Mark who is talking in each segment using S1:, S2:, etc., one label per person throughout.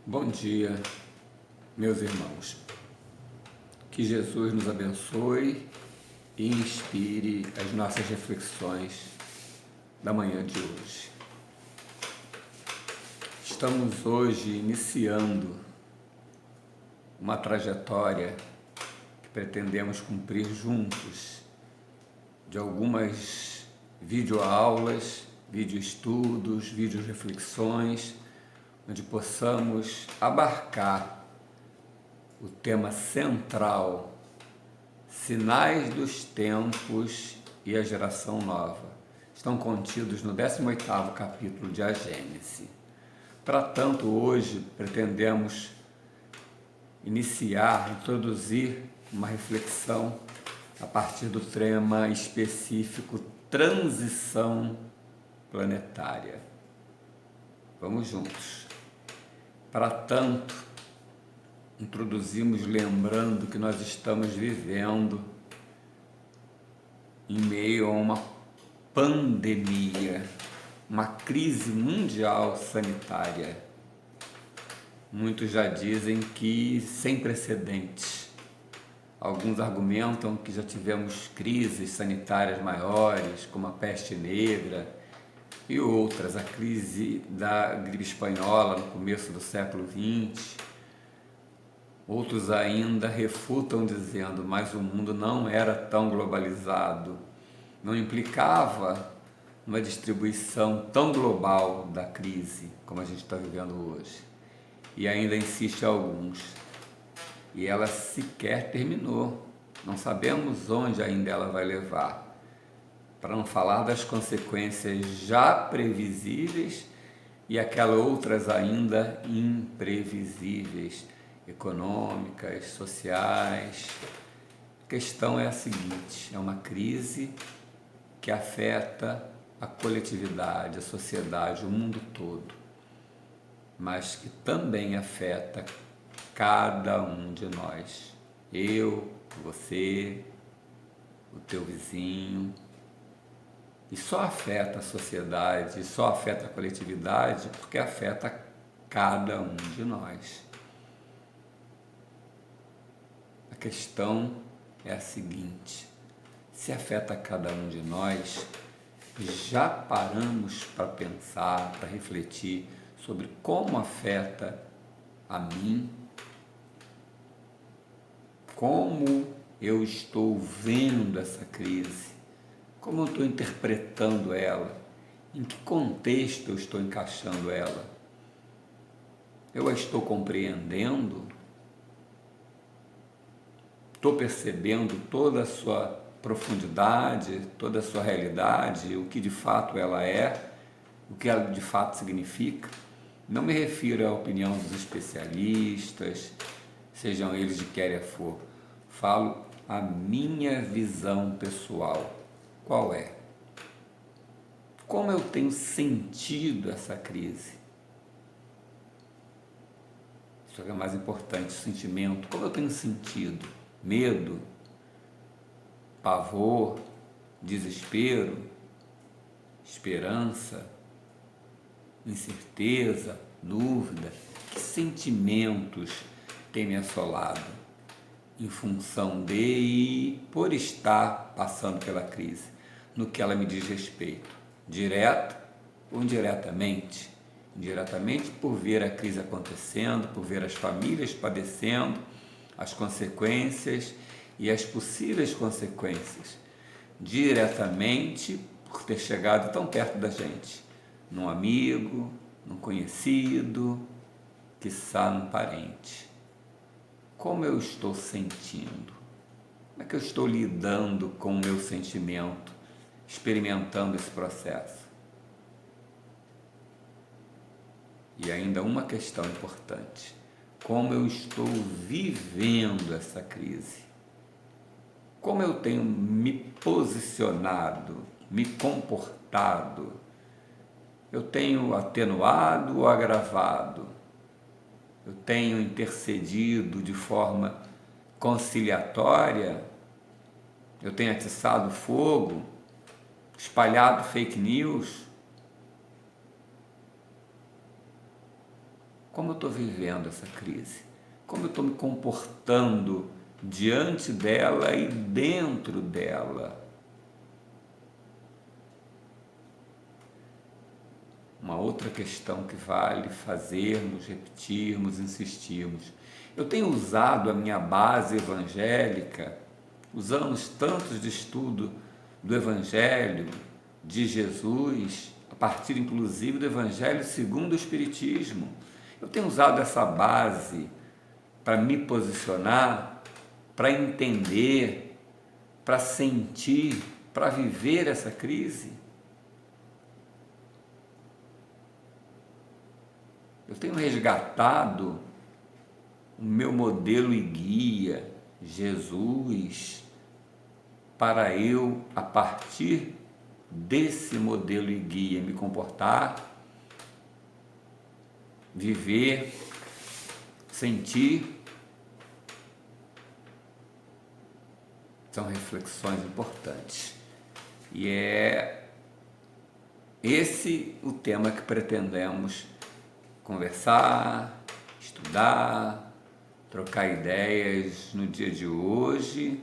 S1: Bom dia, meus irmãos. Que Jesus nos abençoe e inspire as nossas reflexões da manhã de hoje. Estamos hoje iniciando uma trajetória que pretendemos cumprir juntos, de algumas videoaulas, videoestudos, videoreflexões, onde possamos abarcar o tema central, sinais dos tempos e a geração nova. Estão contidos no 18º capítulo de A Gênese. Para tanto, hoje pretendemos introduzir uma reflexão a partir do tema específico transição planetária. Vamos juntos. Para tanto, introduzimos lembrando que nós estamos vivendo em meio a uma pandemia, uma crise mundial sanitária. Muitos já dizem que sem precedentes. Alguns argumentam que já tivemos crises sanitárias maiores, como a peste negra, e outras, a crise da gripe espanhola no começo do século XX. Outros ainda refutam dizendo, mas o mundo não era tão globalizado, não implicava uma distribuição tão global da crise como a gente está vivendo hoje. E ainda insiste alguns. E ela sequer terminou. Não sabemos onde ainda ela vai levar. Para não falar das consequências já previsíveis e aquelas outras ainda imprevisíveis, econômicas, sociais. A questão é a seguinte: é uma crise que afeta a coletividade, a sociedade, o mundo todo, mas que também afeta cada um de nós. Eu, você, o teu vizinho. E só afeta a sociedade, só afeta a coletividade porque afeta cada um de nós. A questão é a seguinte: se afeta cada um de nós, já paramos para pensar, para refletir sobre como afeta a mim, como eu estou vendo essa crise, como eu estou interpretando ela, em que contexto eu estou encaixando ela, eu a estou compreendendo, estou percebendo toda a sua profundidade, toda a sua realidade, o que de fato ela é, o que ela de fato significa. Não me refiro à opinião dos especialistas, sejam eles de quem for. Falo a minha visão pessoal. Qual é? Como eu tenho sentido essa crise? Isso é o mais importante, o sentimento. Como eu tenho sentido? Medo? Pavor? Desespero? Esperança? Incerteza? Dúvida? Que sentimentos têm me assolado em função de e por estar passando pela crise, no que ela me diz respeito, direto ou indiretamente? Indiretamente por ver a crise acontecendo, por ver as famílias padecendo, as consequências e as possíveis consequências. Diretamente por ter chegado tão perto da gente, num amigo, num conhecido, quiçá num parente. Como eu estou sentindo? Como é que eu estou lidando com o meu sentimento, experimentando esse processo? E ainda uma questão importante: como eu estou vivendo essa crise? Como eu tenho me posicionado, me comportado? Eu tenho atenuado ou agravado? Eu tenho intercedido de forma conciliatória? Eu tenho atiçado fogo? Espalhado fake news? como eu estou vivendo essa crise, como eu estou me comportando diante dela e dentro dela. Uma outra questão que vale fazermos, repetirmos, insistirmos. Eu tenho usado a minha base evangélica, os anos tantos de estudo do Evangelho de Jesus, a partir inclusive do Evangelho segundo o Espiritismo. Eu tenho usado essa base para me posicionar, para entender, para sentir, para viver essa crise. Eu tenho resgatado o meu modelo e guia, Jesus, para eu, a partir desse modelo e guia, me comportar, viver, sentir. São reflexões importantes. E é esse o tema que pretendemos conversar, estudar, trocar ideias no dia de hoje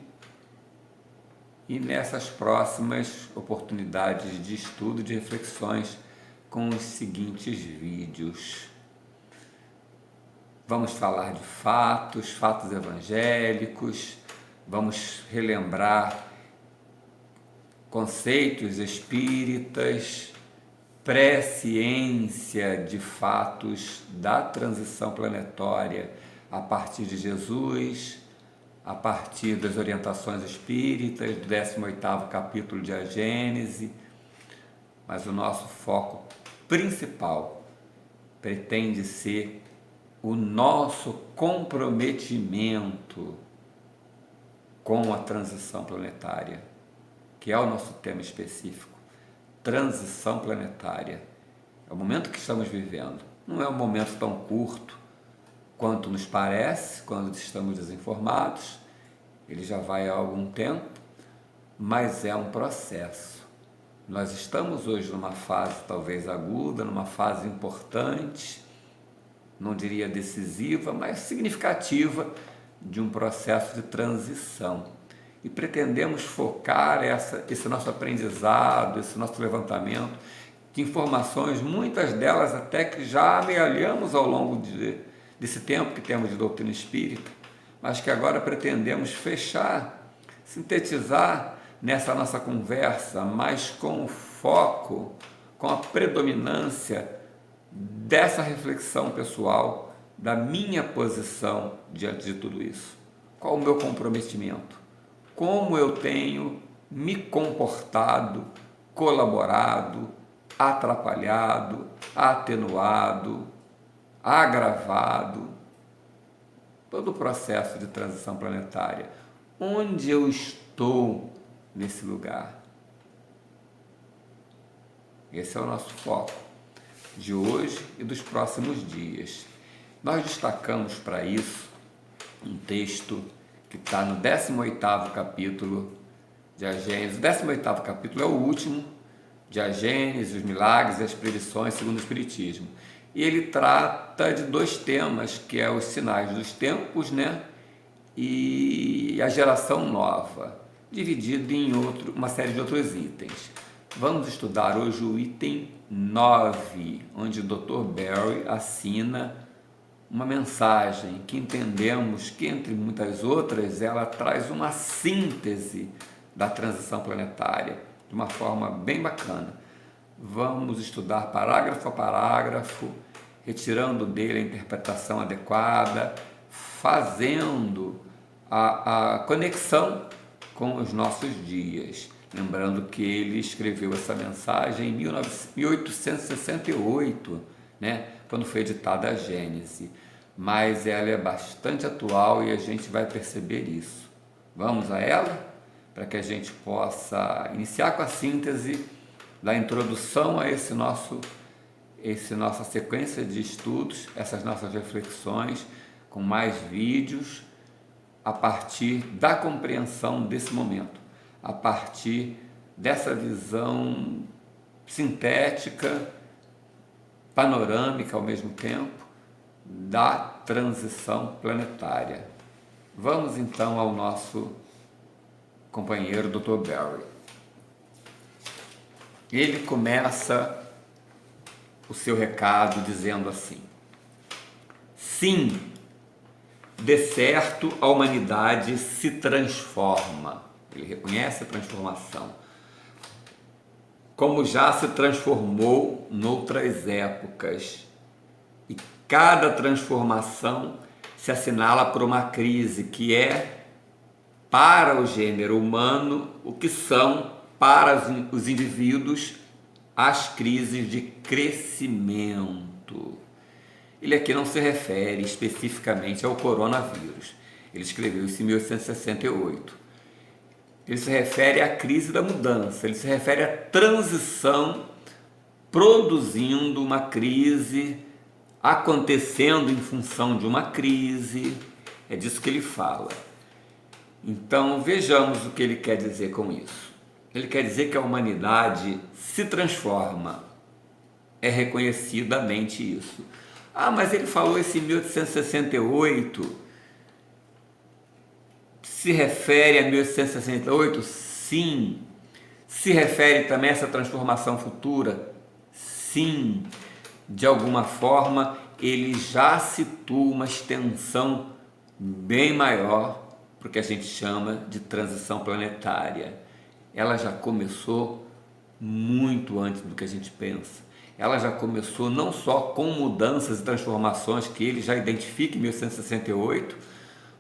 S1: e nessas próximas oportunidades de estudo, de reflexões com os seguintes vídeos. Vamos falar de fatos evangélicos, vamos relembrar conceitos espíritas, pré-ciência de fatos da transição planetária a partir de Jesus, a partir das orientações espíritas, do 18º capítulo de A Gênese, mas o nosso foco principal pretende ser o nosso comprometimento com a transição planetária, que é o nosso tema específico. Transição planetária. É o momento que estamos vivendo. Não é um momento tão curto quanto nos parece quando estamos desinformados. Ele já vai há algum tempo, mas é um processo. Nós estamos hoje numa fase talvez aguda, numa fase importante, não diria decisiva, mas significativa de um processo de transição. E pretendemos focar esse nosso aprendizado, esse nosso levantamento de informações, muitas delas até que já amealhamos ao longo desse tempo que temos de doutrina espírita, mas que agora pretendemos fechar, sintetizar nessa nossa conversa, mas com o foco, com a predominância dessa reflexão pessoal, da minha posição diante de tudo isso. Qual o meu comprometimento? Como eu tenho me comportado, colaborado, atrapalhado, atenuado, agravado todo o processo de transição planetária. Onde eu estou nesse lugar? Esse é o nosso foco de hoje e dos próximos dias. Nós destacamos para isso um texto que está no 18º capítulo de A Gênese. O 18º capítulo é o último de A Gênese, os milagres e as predições segundo o Espiritismo. E ele trata de dois temas, que é os sinais dos tempos, né? E a geração nova, dividido em uma série de outros itens. Vamos estudar hoje o item 9, onde o Dr. Berry assina uma mensagem que entendemos que, entre muitas outras, ela traz uma síntese da transição planetária, de uma forma bem bacana. Vamos estudar parágrafo a parágrafo, retirando dele a interpretação adequada, fazendo a conexão com os nossos dias. Lembrando que ele escreveu essa mensagem em 1868, né, quando foi editada a Gênese, mas ela é bastante atual e a gente vai perceber isso. Vamos a ela, para que a gente possa iniciar com a síntese da introdução a essa nossa sequência de estudos, essas nossas reflexões, com mais vídeos, a partir da compreensão desse momento, a partir dessa visão sintética, panorâmica ao mesmo tempo, da transição planetária. Vamos então ao nosso companheiro Dr. Berry. Ele começa o seu recado dizendo assim: sim, de certo a humanidade se transforma. Ele reconhece a transformação, como já se transformou noutras épocas. E cada transformação se assinala por uma crise que é, para o gênero humano, o que são, para os indivíduos, as crises de crescimento. Ele aqui não se refere especificamente ao coronavírus. Ele escreveu isso em 1868. Ele se refere à crise da mudança, ele se refere à transição produzindo uma crise, acontecendo em função de uma crise. É disso que ele fala. Então vejamos o que ele quer dizer com isso. Ele quer dizer que a humanidade se transforma. É reconhecidamente isso. Ah, mas ele falou isso em 1868. Se refere a 1868? Sim. Se refere também a essa transformação futura? Sim. De alguma forma, ele já situa uma extensão bem maior para o que a gente chama de transição planetária. Ela já começou muito antes do que a gente pensa. Ela já começou não só com mudanças e transformações que ele já identifica em 1868,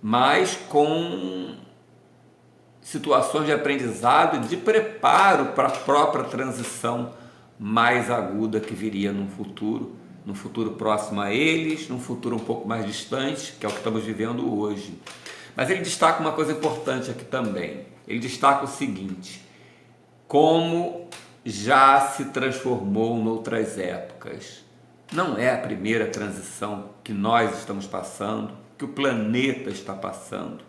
S1: mas com situações de aprendizado e de preparo para a própria transição mais aguda que viria num futuro próximo a eles, num futuro um pouco mais distante, que é o que estamos vivendo hoje. Mas ele destaca uma coisa importante aqui também. Ele destaca o seguinte: como já se transformou noutras épocas. Não é a primeira transição que nós estamos passando, que o planeta está passando.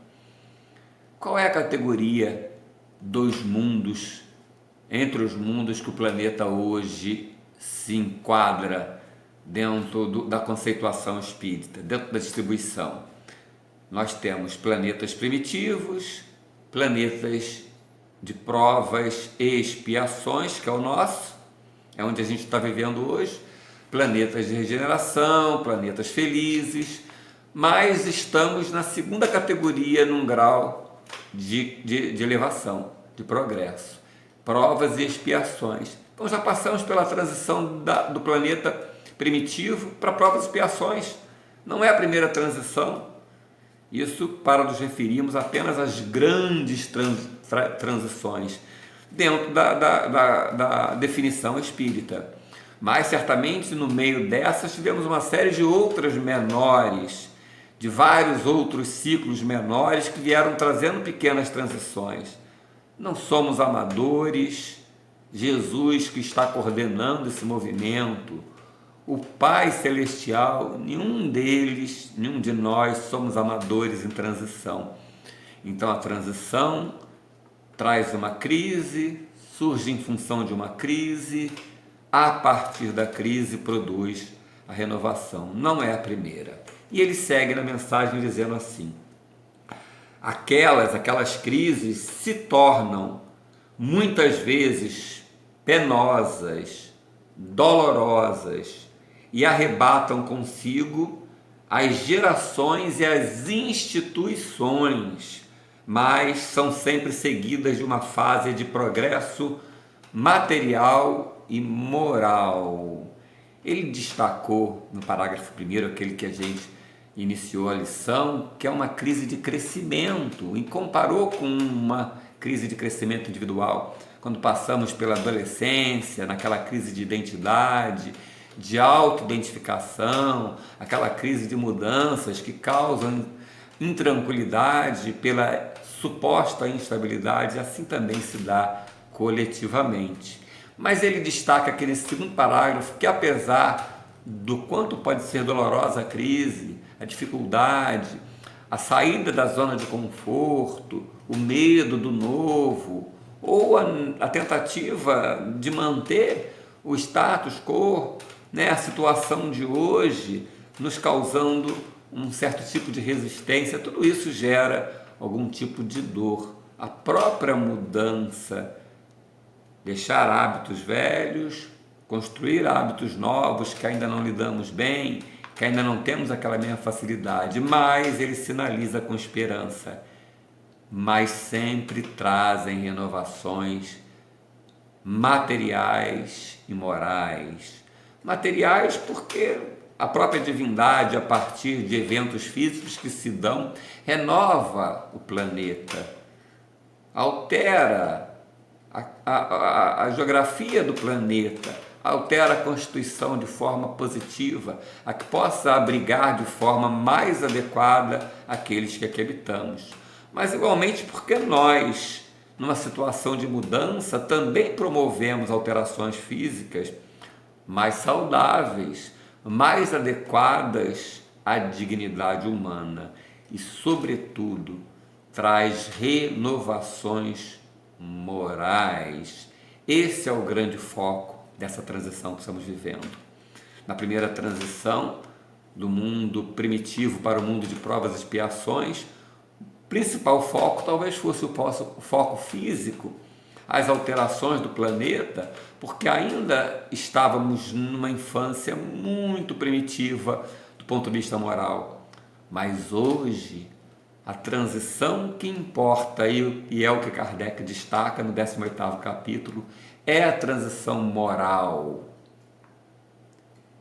S1: Qual é a categoria dos mundos, entre os mundos que o planeta hoje se enquadra dentro da conceituação espírita, dentro da distribuição? Nós temos planetas primitivos, planetas de provas e expiações, que é o nosso, é onde a gente está vivendo hoje, planetas de regeneração, planetas felizes, mas estamos na segunda categoria num grau de elevação, de progresso, provas e expiações. Então já passamos pela transição do planeta primitivo para provas e expiações. Não é a primeira transição. Isso para nos referirmos apenas às grandes transições dentro da definição espírita. Mas certamente no meio dessas tivemos uma série de outras menores, de vários outros ciclos menores que vieram trazendo pequenas transições. Não somos amadores. Jesus, que está coordenando esse movimento, o Pai Celestial, nenhum de nós somos amadores em transição. Então a transição traz uma crise, surge em função de uma crise, a partir da crise produz a renovação. Não é a primeira. E ele segue na mensagem dizendo assim: aquelas crises se tornam muitas vezes penosas, dolorosas e arrebatam consigo as gerações e as instituições, mas são sempre seguidas de uma fase de progresso material e moral. Ele destacou no parágrafo 1º, aquele que a gente iniciou a lição, que é uma crise de crescimento, e comparou com uma crise de crescimento individual, quando passamos pela adolescência, naquela crise de identidade, de autoidentificação, aquela crise de mudanças que causam intranquilidade pela suposta instabilidade, assim também se dá coletivamente. Mas ele destaca aqui nesse segundo parágrafo que, apesar do quanto pode ser dolorosa a crise, a dificuldade, a saída da zona de conforto, o medo do novo, ou a tentativa de manter o status quo, a situação de hoje, nos causando um certo tipo de resistência. Tudo isso gera algum tipo de dor. A própria mudança, deixar hábitos velhos, construir hábitos novos que ainda não lidamos bem, que ainda não temos aquela mesma facilidade, mas ele sinaliza com esperança, mas sempre trazem renovações materiais e morais. Materiais porque a própria divindade, a partir de eventos físicos que se dão, renova o planeta, altera a geografia do planeta, altera a constituição de forma positiva, a que possa abrigar de forma mais adequada aqueles que aqui habitamos. Mas igualmente porque nós, numa situação de mudança, também promovemos alterações físicas mais saudáveis, mais adequadas à dignidade humana e, sobretudo, traz renovações morais. Esse é o grande foco dessa transição que estamos vivendo. Na primeira transição, do mundo primitivo para o mundo de provas e expiações, o principal foco talvez fosse o foco físico, as alterações do planeta, porque ainda estávamos numa infância muito primitiva do ponto de vista moral. Mas hoje, a transição que importa, e é o que Kardec destaca no 18º capítulo, é a transição moral.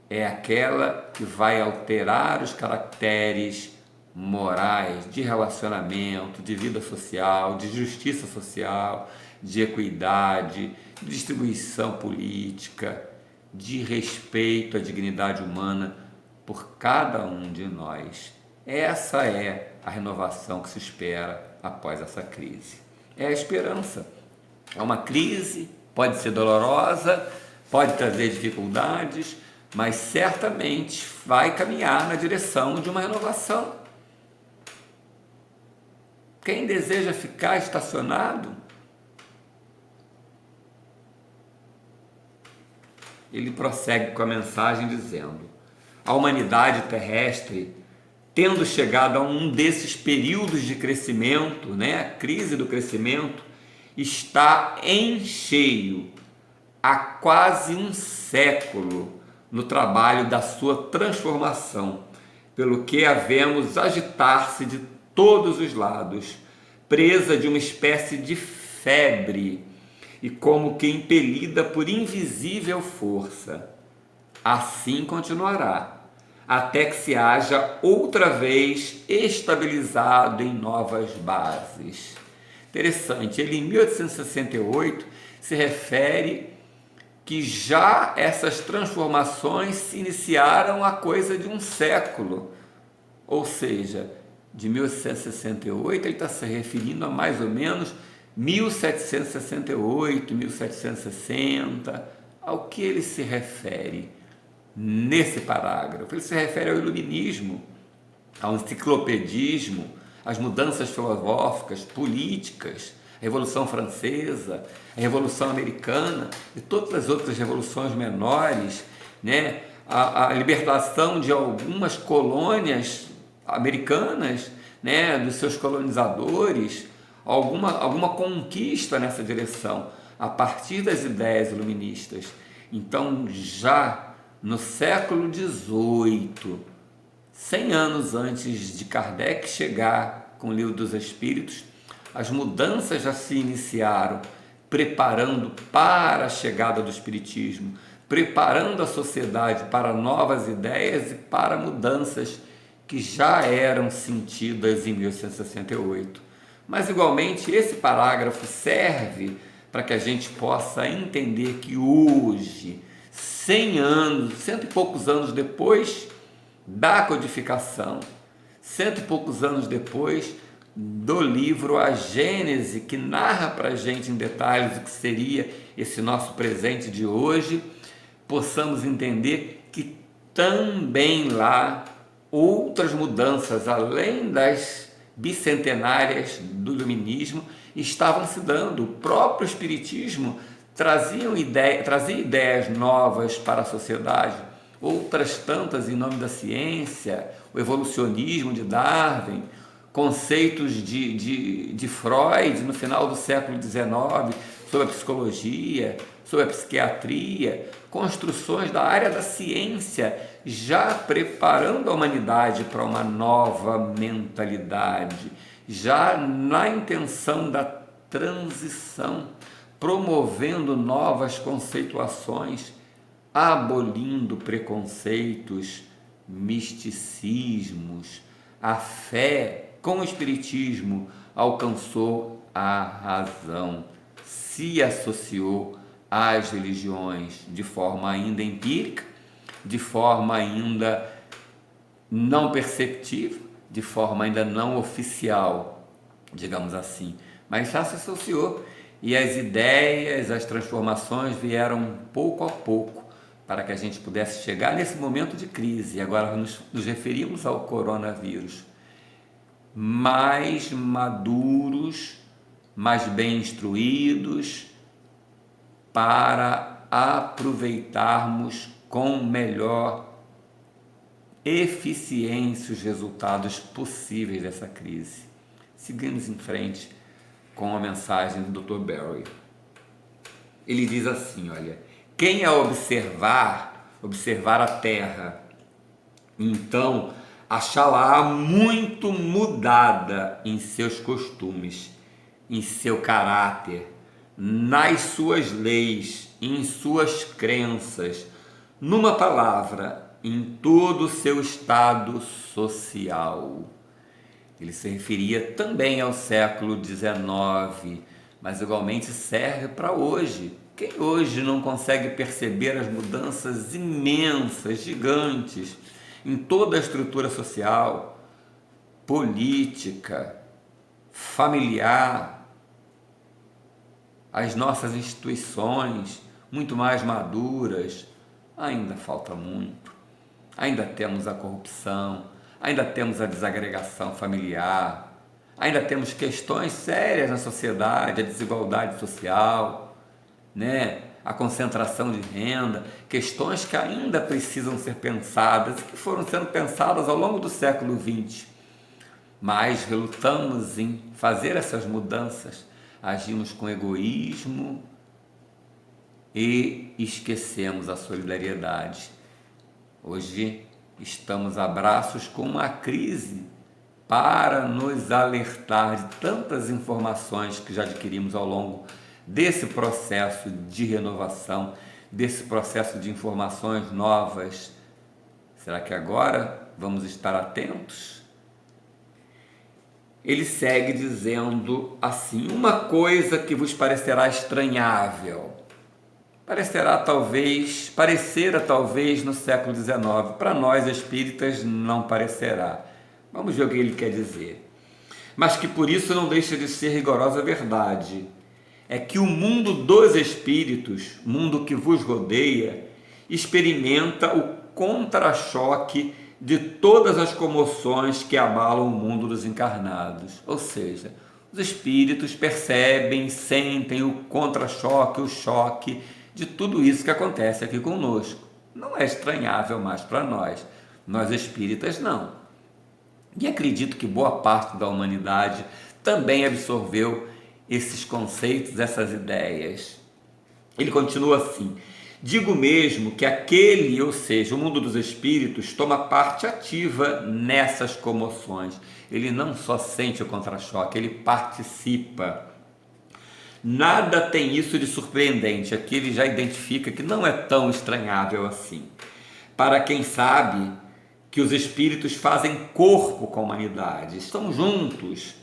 S1: É aquela que vai alterar os caracteres morais de relacionamento, de vida social, de justiça social, de equidade, de distribuição política, de respeito à dignidade humana por cada um de nós. Essa é a renovação que se espera após essa crise. É a esperança. É uma crise, pode ser dolorosa, pode trazer dificuldades, mas certamente vai caminhar na direção de uma renovação. Quem deseja ficar estacionado, ele prossegue com a mensagem dizendo: a humanidade terrestre, tendo chegado a um desses períodos de crescimento, a crise do crescimento, está em cheio, há quase um século, no trabalho da sua transformação, pelo que a vemos agitar-se de todos os lados, presa de uma espécie de febre e como que impelida por invisível força. Assim continuará, até que se haja outra vez estabilizado em novas bases. Interessante, ele em 1868 se refere que já essas transformações se iniciaram há coisa de um século, ou seja, de 1868 ele está se referindo a mais ou menos 1768, 1760, ao que ele se refere nesse parágrafo? Ele se refere ao iluminismo, ao enciclopedismo, às mudanças filosóficas, políticas, a Revolução Francesa, a Revolução Americana e todas as outras revoluções menores, a libertação de algumas colônias americanas, dos seus colonizadores, alguma conquista nessa direção, a partir das ideias iluministas. Então, já no século XVIII, 100 anos antes de Kardec chegar com o Livro dos Espíritos, as mudanças já se iniciaram, preparando para a chegada do Espiritismo, preparando a sociedade para novas ideias e para mudanças que já eram sentidas em 1868. Mas, igualmente, esse parágrafo serve para que a gente possa entender que hoje, 100 anos, cento e poucos anos depois da codificação, cento e poucos anos depois do livro A Gênese, que narra para a gente em detalhes o que seria esse nosso presente de hoje, possamos entender que também lá outras mudanças, além das bicentenárias do iluminismo, estavam se dando. O próprio Espiritismo trazia ideias novas para a sociedade. outras tantas em nome da ciência, o evolucionismo de Darwin, conceitos de Freud no final do século XIX, sobre a psicologia, sobre a psiquiatria, construções da área da ciência, já preparando a humanidade para uma nova mentalidade, já na intenção da transição, promovendo novas conceituações, abolindo preconceitos, misticismos. A fé com o espiritismo alcançou a razão, se associou às religiões de forma ainda empírica, de forma ainda não perceptível, de forma ainda não oficial, digamos assim, mas já se associou, e as ideias, as transformações vieram pouco a pouco para que a gente pudesse chegar nesse momento de crise. E agora nos referimos ao coronavírus, mais maduros, mais bem instruídos, para aproveitarmos com melhor eficiência os resultados possíveis dessa crise. Seguimos em frente com a mensagem do Dr. Berry. Ele diz assim, olha, quem a observar a Terra, então achá-la muito mudada em seus costumes, em seu caráter, nas suas leis, em suas crenças, numa palavra, em todo o seu estado social. Ele se referia também ao século XIX, mas igualmente serve para hoje. Quem hoje não consegue perceber as mudanças imensas, gigantes, em toda a estrutura social, política, familiar, as nossas instituições muito mais maduras? Ainda falta muito. Ainda temos a corrupção, ainda temos a desagregação familiar, ainda temos questões sérias na sociedade, a desigualdade social, né? A concentração de renda, questões que ainda precisam ser pensadas e que foram sendo pensadas ao longo do século XX. Mas relutamos em fazer essas mudanças, agimos com egoísmo e esquecemos a solidariedade. Hoje estamos a braços com uma crise para nos alertar de tantas informações que já adquirimos ao longo desse processo de renovação, desse processo de informações novas. Será que agora vamos estar atentos? Ele segue dizendo assim: uma coisa que vos parecerá estranhável, parecera talvez no século XIX, para nós espíritas não parecerá. Vamos ver o que ele quer dizer. Mas que por isso não deixa de ser rigorosa verdade, é que o mundo dos espíritos, mundo que vos rodeia, experimenta o contra-choque de todas as comoções que abalam o mundo dos encarnados. Ou seja, os espíritos percebem, sentem o contra-choque, o choque de tudo isso que acontece aqui conosco. Não é estranhável mais para nós espíritas não. E acredito que boa parte da humanidade também absorveu esses conceitos, essas ideias. Ele continua assim: digo mesmo que aquele, ou seja, o mundo dos espíritos, toma parte ativa nessas comoções. Ele não só sente o contra-choque, ele participa. Nada tem isso de surpreendente. Aqui ele já identifica que não é tão estranhável assim. Para quem sabe que os espíritos fazem corpo com a humanidade, estão juntos,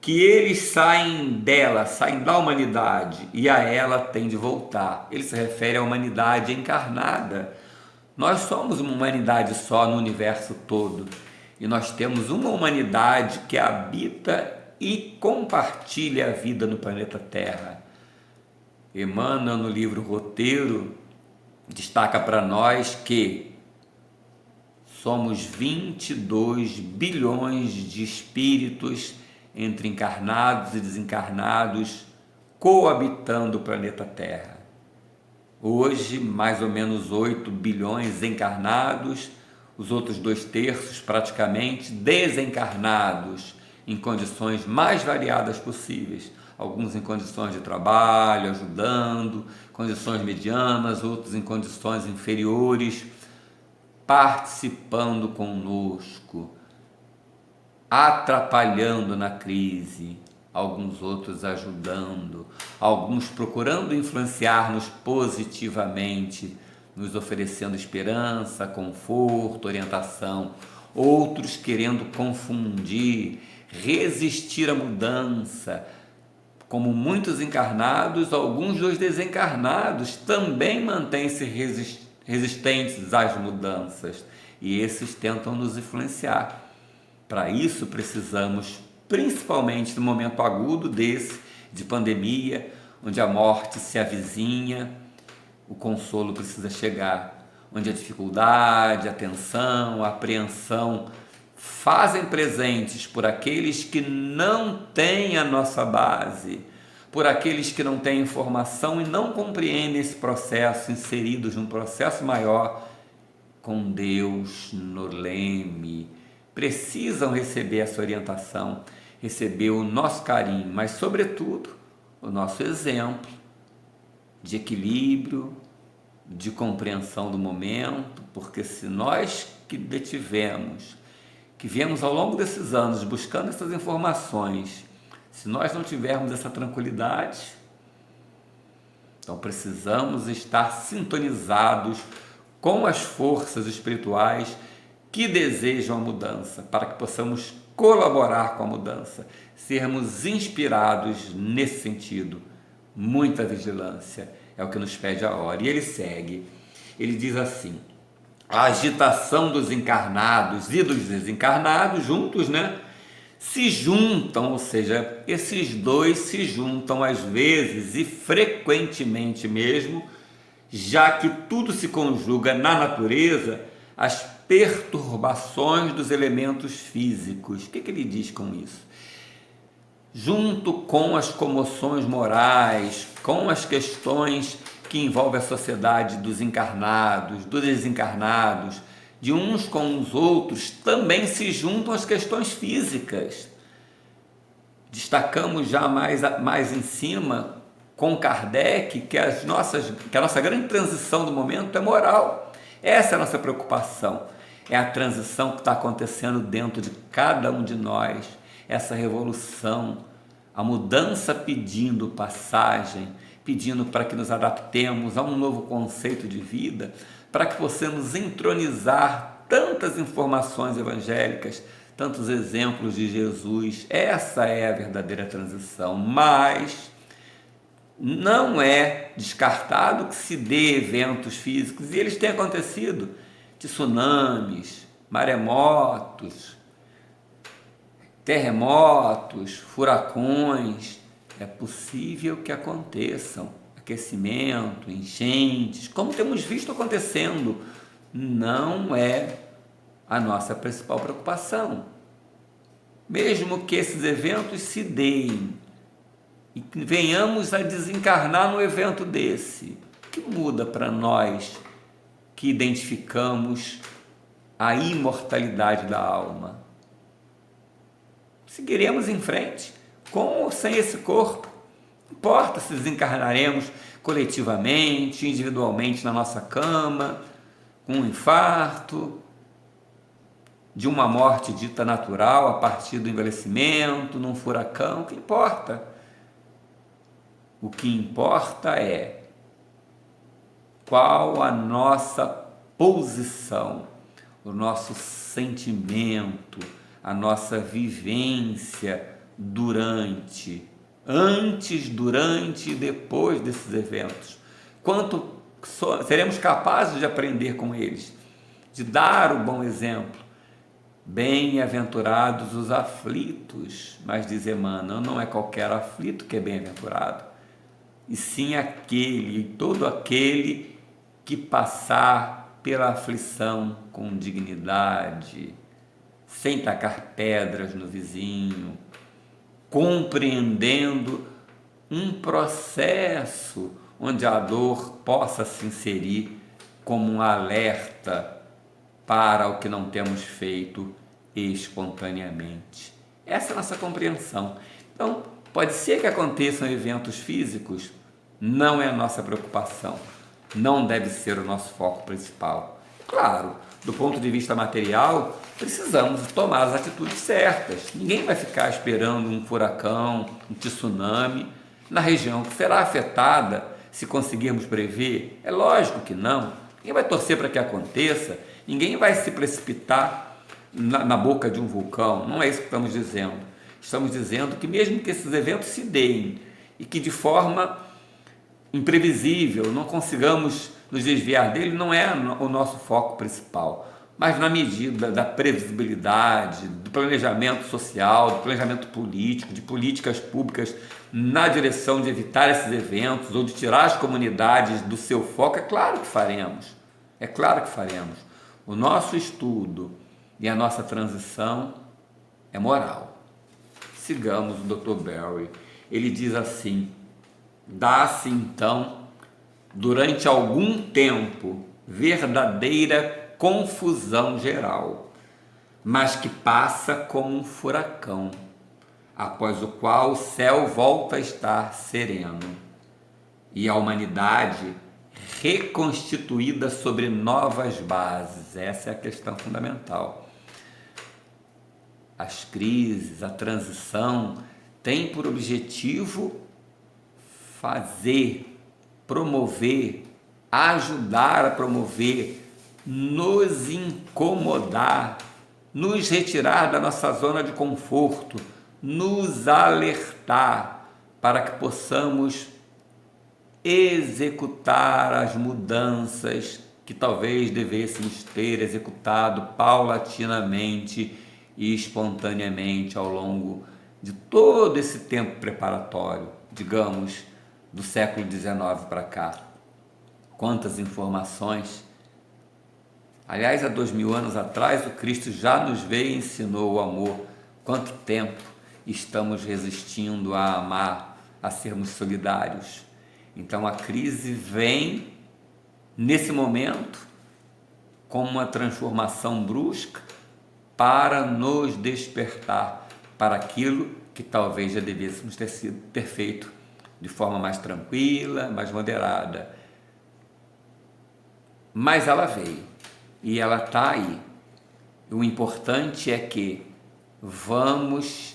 S1: que eles saem dela, saem da humanidade e a ela tem de voltar. Ele se refere à humanidade encarnada. Nós somos uma humanidade só no universo todo e nós temos uma humanidade que habita e compartilha a vida no planeta Terra. Emmanuel, no livro Roteiro, destaca para nós que somos 22 bilhões de espíritos entre encarnados e desencarnados coabitando o planeta Terra. Hoje, mais ou menos 8 bilhões encarnados, os outros 2/3 praticamente desencarnados, em condições mais variadas possíveis. Alguns em condições de trabalho, ajudando, condições medianas, outros em condições inferiores, participando conosco, atrapalhando na crise, alguns outros ajudando, alguns procurando influenciar-nos positivamente, nos oferecendo esperança, conforto, orientação, outros querendo confundir, resistir à mudança. Como muitos encarnados, alguns dos desencarnados também mantêm-se resistentes às mudanças, e esses tentam nos influenciar. Para isso precisamos, principalmente no momento agudo desse, de pandemia, onde a morte se avizinha, o consolo precisa chegar, onde a dificuldade, a tensão, a apreensão fazem presentes por aqueles que não têm a nossa base, por aqueles que não têm informação e não compreendem esse processo, inseridos num processo maior, com Deus no leme. Precisam receber essa orientação, receber o nosso carinho, mas sobretudo o nosso exemplo de equilíbrio, de compreensão do momento, porque se nós que detivemos, que viemos ao longo desses anos buscando essas informações, se nós não tivermos essa tranquilidade, então precisamos estar sintonizados com as forças espirituais que desejam a mudança, para que possamos colaborar com a mudança, sermos inspirados nesse sentido. Muita vigilância é o que nos pede a hora. E ele segue, ele diz assim: a agitação dos encarnados e dos desencarnados juntos, se juntam, ou seja, esses dois se juntam às vezes e frequentemente mesmo, já que tudo se conjuga na natureza, as perturbações dos elementos físicos. O que ele diz com isso? Junto com as comoções morais, com as questões que envolvem a sociedade dos encarnados, dos desencarnados, de uns com os outros, também se juntam as questões físicas. Destacamos já mais em cima, com Kardec, que a nossa grande transição do momento é moral. Essa é a nossa preocupação, é a transição que está acontecendo dentro de cada um de nós, essa revolução, a mudança pedindo passagem, pedindo para que nos adaptemos a um novo conceito de vida, para que possamos entronizar tantas informações evangélicas, tantos exemplos de Jesus. Essa é a verdadeira transição, mas não é descartado que se dê eventos físicos, e eles têm acontecido, tsunamis, maremotos, terremotos, furacões. É possível que aconteçam, aquecimento, enchentes, como temos visto acontecendo. Não é a nossa principal preocupação. Mesmo que esses eventos se deem e venhamos a desencarnar no evento desse, o que muda para nós que identificamos a imortalidade da alma? Seguiremos em frente, com ou sem esse corpo. Não importa se desencarnaremos coletivamente, individualmente na nossa cama, com um infarto, de uma morte dita natural a partir do envelhecimento, num furacão, o que importa? O que importa é qual a nossa posição, o nosso sentimento, a nossa vivência antes, durante e depois desses eventos. Quanto seremos capazes de aprender com eles, de dar o bom exemplo. Bem-aventurados os aflitos, mas diz Emmanuel, não é qualquer aflito que é bem-aventurado, e sim todo aquele que passar pela aflição com dignidade, sem tacar pedras no vizinho, compreendendo um processo, onde a dor possa se inserir como um alerta para o que não temos feito espontaneamente. Essa é a nossa compreensão. Então, pode ser que aconteçam eventos físicos, não é a nossa preocupação, não deve ser o nosso foco principal. Claro, do ponto de vista material, precisamos tomar as atitudes certas. Ninguém vai ficar esperando um furacão, um tsunami na região que será afetada se conseguirmos prever. É lógico que não. Ninguém vai torcer para que aconteça, ninguém vai se precipitar na boca de um vulcão. Não é isso que estamos dizendo. Estamos dizendo que mesmo que esses eventos se deem e que de forma imprevisível não consigamos nos desviar dele, não é o nosso foco principal, mas na medida da previsibilidade, do planejamento social, do planejamento político, de políticas públicas na direção de evitar esses eventos ou de tirar as comunidades do seu foco, é claro que faremos. É claro que faremos. O nosso estudo e a nossa transição é moral. Sigamos o Dr. Berry. Ele diz assim: dá-se então, durante algum tempo, verdadeira confusão geral, mas que passa como um furacão, após o qual o céu volta a estar sereno e a humanidade reconstituída sobre novas bases. Essa é a questão fundamental. As crises, a transição, têm por objetivo fazer, promover, ajudar a promover, nos incomodar, nos retirar da nossa zona de conforto, nos alertar para que possamos executar as mudanças que talvez devêssemos ter executado paulatinamente e espontaneamente ao longo de todo esse tempo preparatório, digamos, do século XIX para cá. Quantas informações! Aliás, há 2000 anos atrás, o Cristo já nos veio e ensinou o amor. Quanto tempo estamos resistindo a amar, a sermos solidários? Então a crise vem nesse momento como uma transformação brusca para nos despertar para aquilo que talvez já devêssemos ter feito de forma mais tranquila, mais moderada. Mas ela veio e ela está aí. O importante é que vamos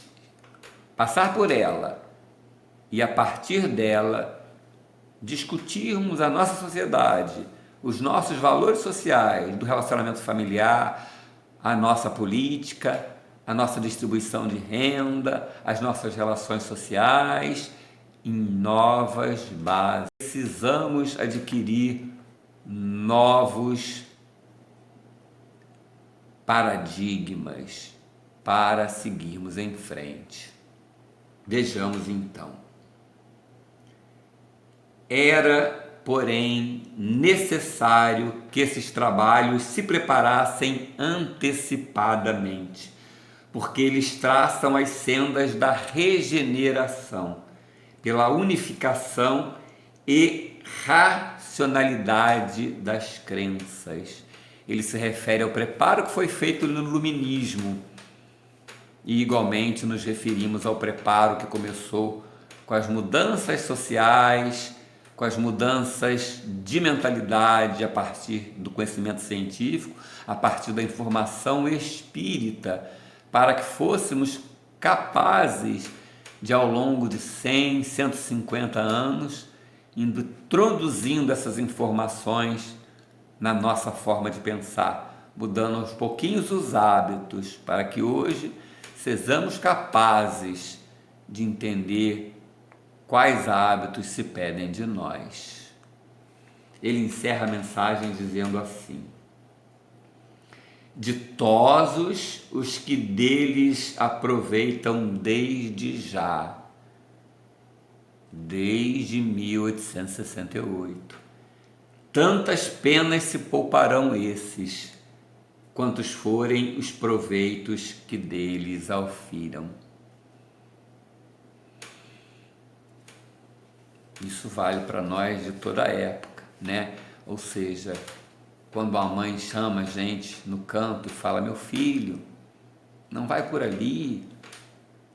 S1: passar por ela e a partir dela discutirmos a nossa sociedade, os nossos valores sociais, do relacionamento familiar, a nossa política, a nossa distribuição de renda, as nossas relações sociais, em novas bases. Precisamos adquirir novos paradigmas para seguirmos em frente. Vejamos então. Era, porém, necessário que esses trabalhos se preparassem antecipadamente, porque eles traçam as sendas da regeneração, pela unificação e racionalidade das crenças. Ele se refere ao preparo que foi feito no iluminismo e igualmente nos referimos ao preparo que começou com as mudanças sociais, com as mudanças de mentalidade a partir do conhecimento científico, a partir da informação espírita, para que fôssemos capazes de, ao longo de 100, 150 anos, introduzindo essas informações na nossa forma de pensar, mudando aos pouquinhos os hábitos, para que hoje sejamos capazes de entender quais hábitos se pedem de nós. Ele encerra a mensagem dizendo assim: ditosos os que deles aproveitam desde já, desde 1868. Tantas penas se pouparão esses, quantos forem os proveitos que deles aufiram. Isso vale para nós de toda a época, né? Ou seja, quando a mãe chama a gente no canto e fala: meu filho, não vai por ali,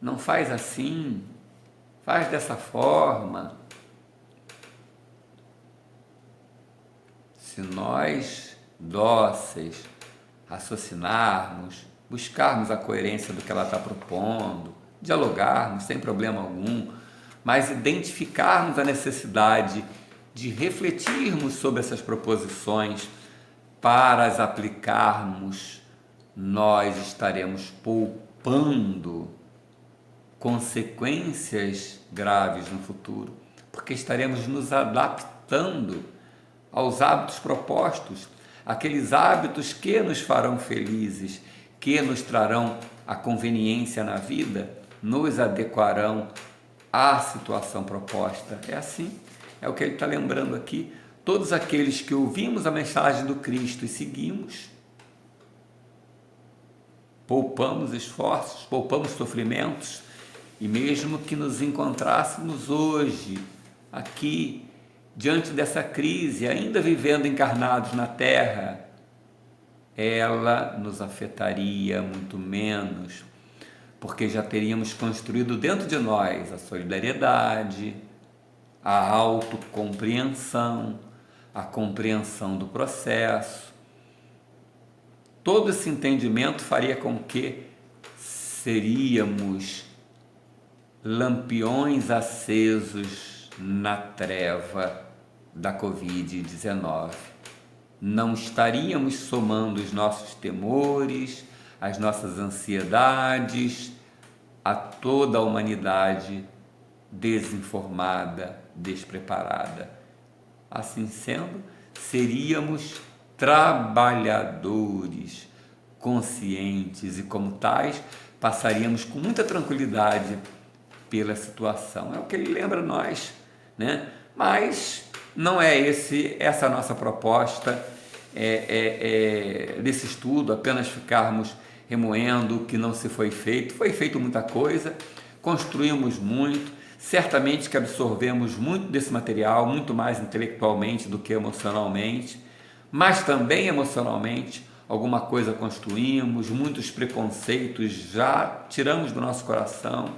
S1: não faz assim, faz dessa forma. Se nós, dóceis, raciocinarmos, buscarmos a coerência do que ela está propondo, dialogarmos sem problema algum, mas identificarmos a necessidade de refletirmos sobre essas proposições para as aplicarmos, nós estaremos poupando consequências graves no futuro, porque estaremos nos adaptando aos hábitos propostos, aqueles hábitos que nos farão felizes, que nos trarão a conveniência na vida, nos adequarão à situação proposta. É assim, é o que ele está lembrando aqui. Todos aqueles que ouvimos a mensagem do Cristo e seguimos, poupamos esforços, poupamos sofrimentos, e mesmo que nos encontrássemos hoje, aqui, diante dessa crise, ainda vivendo encarnados na Terra, ela nos afetaria muito menos, porque já teríamos construído dentro de nós a solidariedade, a autocompreensão, a compreensão do processo. Todo esse entendimento faria com que seríamos lampiões acesos na treva da Covid-19. Não estaríamos somando os nossos temores, as nossas ansiedades a toda a humanidade desinformada, despreparada. Assim sendo, seríamos trabalhadores conscientes e, como tais, passaríamos com muita tranquilidade pela situação. É o que ele lembra nós, né? Mas não é essa a nossa proposta desse estudo, apenas ficarmos remoendo o que não se foi feito. Foi feito muita coisa, construímos muito, certamente que absorvemos muito desse material, muito mais intelectualmente do que emocionalmente, mas também emocionalmente alguma coisa construímos, muitos preconceitos já tiramos do nosso coração,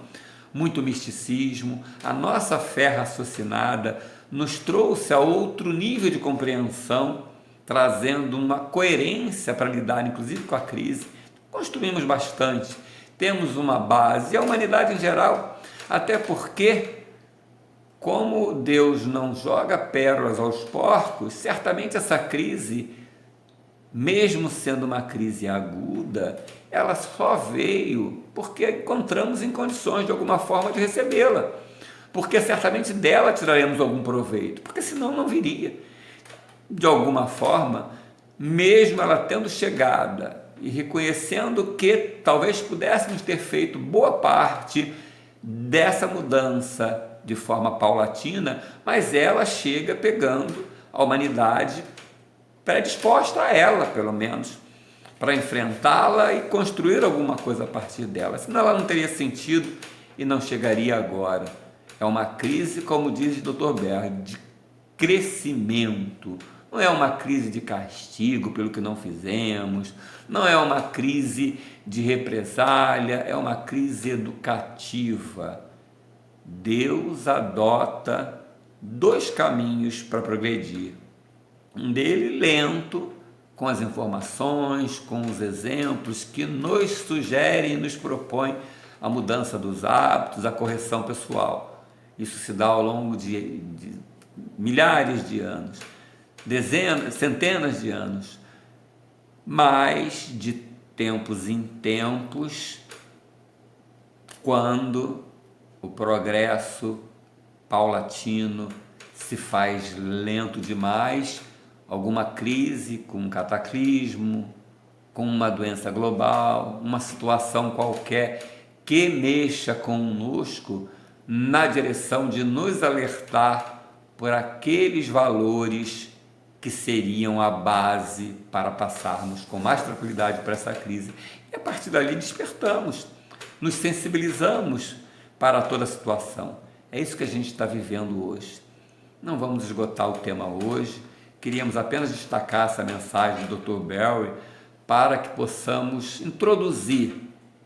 S1: muito misticismo. A nossa fé raciocinada nos trouxe a outro nível de compreensão, trazendo uma coerência para lidar inclusive com a crise. Construímos bastante, temos uma base, e a humanidade em geral, até porque, como Deus não joga pérolas aos porcos, certamente essa crise, mesmo sendo uma crise aguda, ela só veio porque encontramos em condições de alguma forma de recebê-la, porque certamente dela tiraremos algum proveito, porque senão não viria. De alguma forma, mesmo ela tendo chegada e reconhecendo que talvez pudéssemos ter feito boa parte dessa mudança de forma paulatina, mas ela chega pegando a humanidade predisposta a ela, pelo menos, para enfrentá-la e construir alguma coisa a partir dela. Senão ela não teria sentido e não chegaria agora. É uma crise, como diz o Dr. Berg, de crescimento. Não é uma crise de castigo pelo que não fizemos, não é uma crise de represália, é uma crise educativa. Deus adota dois caminhos para progredir. Um dele lento, com as informações, com os exemplos que nos sugerem e nos propõem a mudança dos hábitos, a correção pessoal. Isso se dá ao longo de milhares de anos, dezenas, centenas de anos, mas de tempos em tempos, quando o progresso paulatino se faz lento demais, alguma crise com um cataclismo, com uma doença global, uma situação qualquer que mexa conosco na direção de nos alertar por aqueles valores que seriam a base para passarmos com mais tranquilidade por essa crise. E a partir dali despertamos, nos sensibilizamos para toda a situação. É isso que a gente está vivendo hoje. Não vamos esgotar o tema hoje. Queríamos apenas destacar essa mensagem do Dr. Berry para que possamos introduzir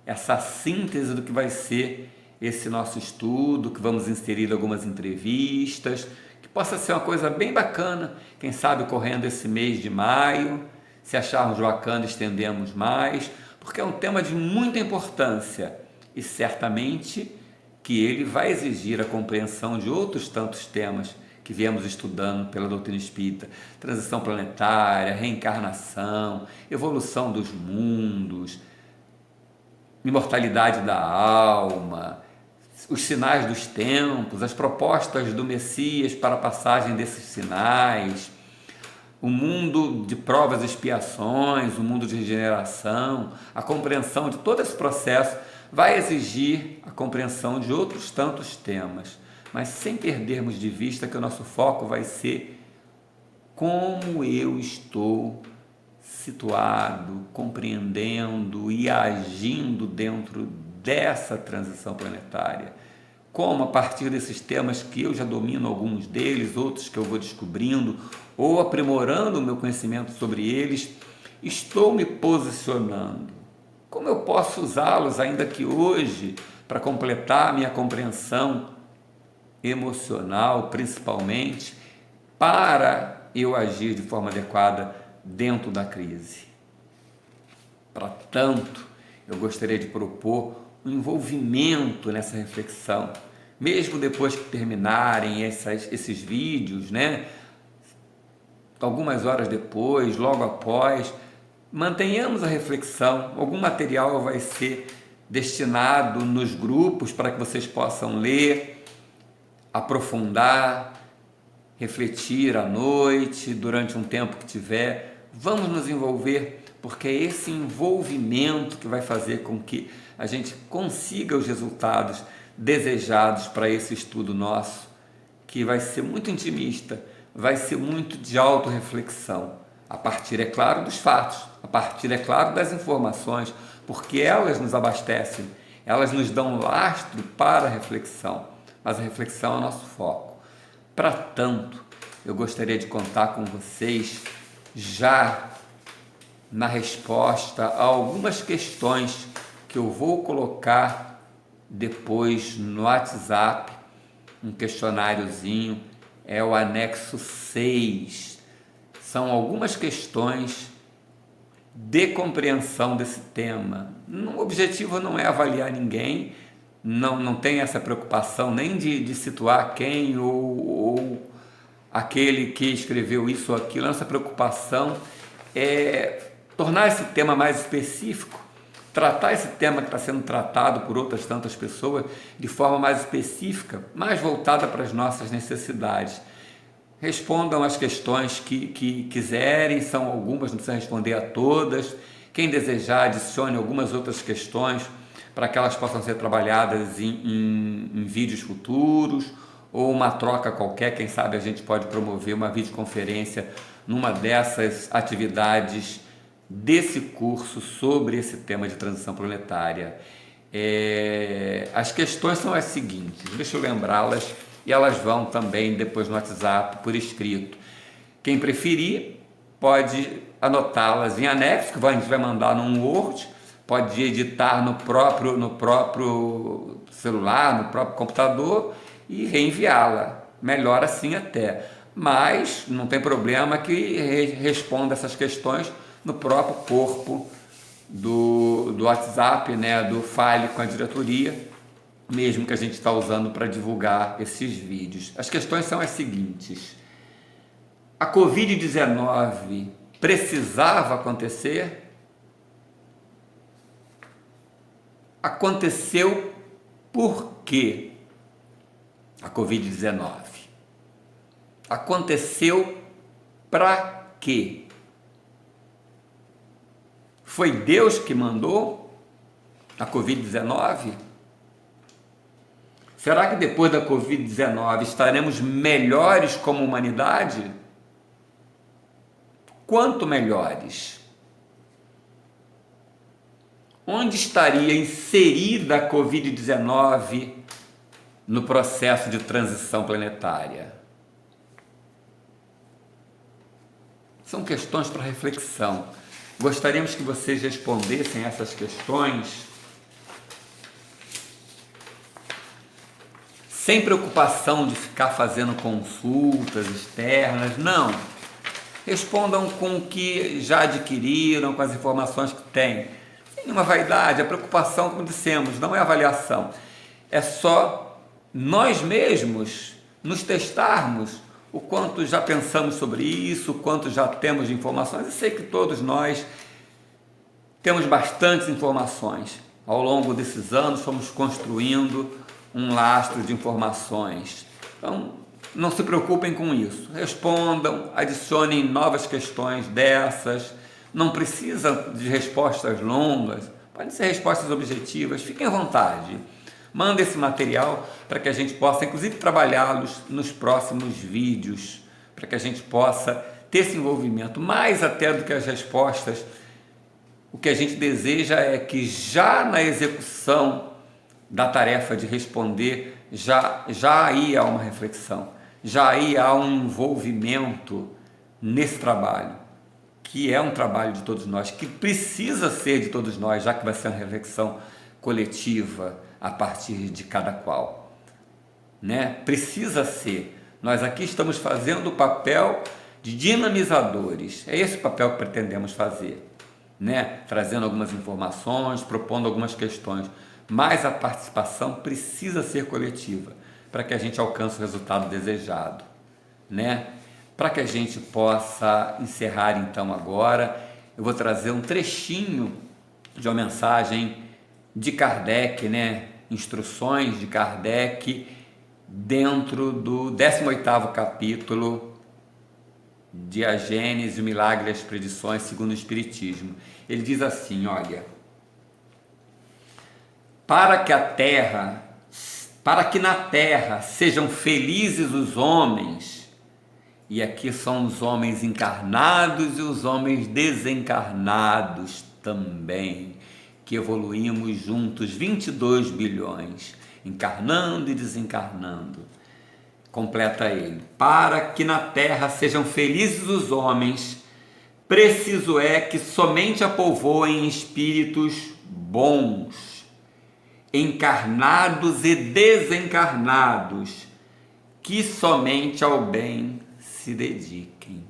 S1: essa síntese do que vai ser esse nosso estudo, que vamos inserir algumas entrevistas, que possa ser uma coisa bem bacana, quem sabe correndo esse mês de maio, se acharmos bacana estendemos mais, porque é um tema de muita importância e certamente que ele vai exigir a compreensão de outros tantos temas que viemos estudando pela doutrina espírita: transição planetária, reencarnação, evolução dos mundos, imortalidade da alma, os sinais dos tempos, as propostas do Messias para a passagem desses sinais, o mundo de provas e expiações, o mundo de regeneração. A compreensão de todo esse processo vai exigir a compreensão de outros tantos temas, mas sem perdermos de vista que o nosso foco vai ser como eu estou situado, compreendendo e agindo dentro dessa transição planetária. Como, a partir desses temas que eu já domino alguns deles, outros que eu vou descobrindo, ou aprimorando o meu conhecimento sobre eles, estou me posicionando. Como eu posso usá-los, ainda que hoje, para completar a minha compreensão emocional, principalmente, para eu agir de forma adequada dentro da crise. Para tanto, eu gostaria de propor um envolvimento nessa reflexão, mesmo depois que terminarem esses vídeos, né? Algumas horas depois, logo após, mantenhamos a reflexão. Algum material vai ser destinado nos grupos para que vocês possam ler, aprofundar, refletir à noite, durante um tempo que tiver. Vamos nos envolver, porque é esse envolvimento que vai fazer com que a gente consiga os resultados desejados para esse estudo nosso, que vai ser muito intimista, vai ser muito de autorreflexão, a partir, é claro, dos fatos, a partir, é claro, das informações, porque elas nos abastecem, elas nos dão lastro para a reflexão, mas a reflexão é o nosso foco. Para tanto, eu gostaria de contar com vocês já na resposta a algumas questões que eu vou colocar depois no WhatsApp, um questionáriozinho, é o anexo 6. São algumas questões de compreensão desse tema. O objetivo não é avaliar ninguém, não tem essa preocupação nem de situar quem ou aquele que escreveu isso ou aquilo. Nossa preocupação é tornar esse tema mais específico, tratar esse tema que está sendo tratado por outras tantas pessoas de forma mais específica, mais voltada para as nossas necessidades. Respondam as questões que quiserem, são algumas, não precisa responder a todas. Quem desejar, adicione algumas outras questões para que elas possam ser trabalhadas em vídeos futuros, ou uma troca qualquer. Quem sabe a gente pode promover uma videoconferência numa dessas atividades desse curso sobre esse tema de transição planetária. As questões são as seguintes, deixa eu lembrá-las, e elas vão também depois no WhatsApp por escrito. Quem preferir pode anotá-las em anexo, que a gente vai mandar num Word, pode editar no próprio celular, no próprio computador e reenviá-la. Melhor assim até. Mas não tem problema que responda essas questões no próprio corpo do WhatsApp, né, do Fale com a Diretoria, mesmo que a gente está usando para divulgar esses vídeos. As questões são as seguintes: a Covid-19 precisava acontecer? Aconteceu por quê? A Covid-19 aconteceu para quê? Foi Deus que mandou a Covid-19? Será que depois da Covid-19 estaremos melhores como humanidade? Quanto melhores? Onde estaria inserida a Covid-19 no processo de transição planetária? São questões para reflexão. Gostaríamos que vocês respondessem essas questões sem preocupação de ficar fazendo consultas externas, não. Respondam com o que já adquiriram, com as informações que têm. Sem nenhuma vaidade, a preocupação, como dissemos, não é avaliação. É só nós mesmos nos testarmos o quanto já pensamos sobre isso, o quanto já temos de informações. Eu sei que todos nós temos bastantes informações. Ao longo desses anos fomos construindo um lastro de informações. Então, não se preocupem com isso. Respondam, adicionem novas questões dessas. Não precisa de respostas longas, podem ser respostas objetivas. Fiquem à vontade. Manda esse material para que a gente possa, inclusive, trabalhá-los nos próximos vídeos, para que a gente possa ter esse envolvimento, mais até do que as respostas. O que a gente deseja é que já na execução da tarefa de responder, já aí há uma reflexão, já aí há um envolvimento nesse trabalho, que é um trabalho de todos nós, que precisa ser de todos nós, já que vai ser uma reflexão coletiva a partir de cada qual, né? Precisa ser. Nós aqui estamos fazendo o papel de dinamizadores, é esse o papel que pretendemos fazer, né? Trazendo algumas informações, propondo algumas questões, mas a participação precisa ser coletiva para que a gente alcance o resultado desejado, né? Para que a gente possa encerrar então agora, eu vou trazer um trechinho de uma mensagem de Kardec, né? Instruções de Kardec dentro do 18º capítulo de A Gênese, o Milagre e as Predições segundo o Espiritismo. Ele diz assim, olha: para que na terra sejam felizes os homens, e aqui são os homens encarnados e os homens desencarnados também, que evoluímos juntos 22 bilhões, encarnando e desencarnando. Completa ele: para que na terra sejam felizes os homens, preciso é que somente a povoem espíritos bons, encarnados e desencarnados, que somente ao bem se dediquem.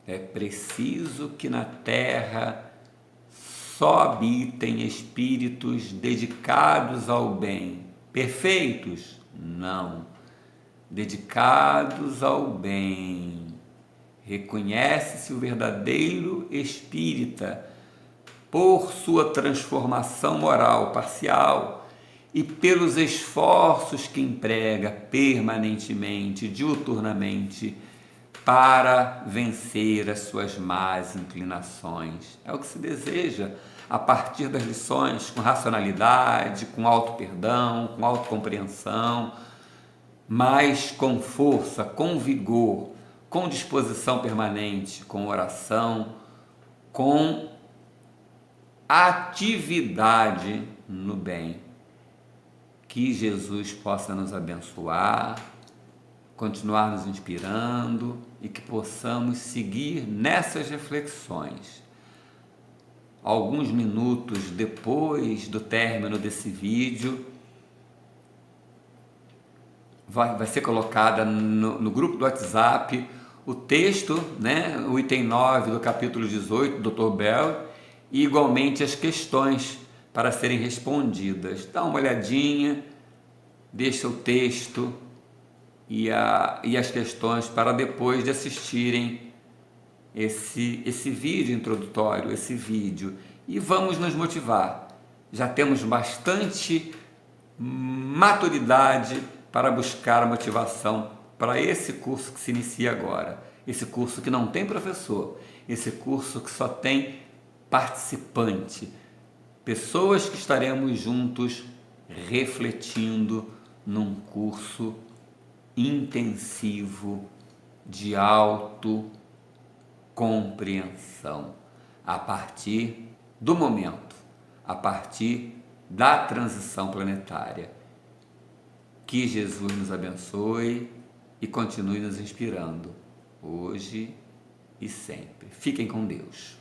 S1: É preciso que na terra só habitem espíritos dedicados ao bem. Perfeitos? Não. Dedicados ao bem. Reconhece-se o verdadeiro espírita por sua transformação moral parcial e pelos esforços que emprega permanentemente, diuturnamente, para vencer as suas más inclinações. É o que se deseja a partir das lições, com racionalidade, com auto-perdão, com autocompreensão, mas com força, com vigor, com disposição permanente, com oração, com atividade no bem. Que Jesus possa nos abençoar, continuar nos inspirando e que possamos seguir nessas reflexões. Alguns minutos depois do término desse vídeo, vai ser colocada no grupo do WhatsApp o texto, né, o item 9 do capítulo 18 do Dr. Bell, e igualmente as questões para serem respondidas. Dá uma olhadinha, deixa o texto e as questões para depois de assistirem esse vídeo introdutório, esse vídeo, e vamos nos motivar. Já temos bastante maturidade para buscar a motivação para esse curso que se inicia agora, esse curso que não tem professor, esse curso que só tem participante, pessoas que estaremos juntos refletindo num curso intensivo de autocompreensão, a partir do momento, a partir da transição planetária. Que Jesus nos abençoe, e continue nos inspirando, hoje e sempre. Fiquem com Deus.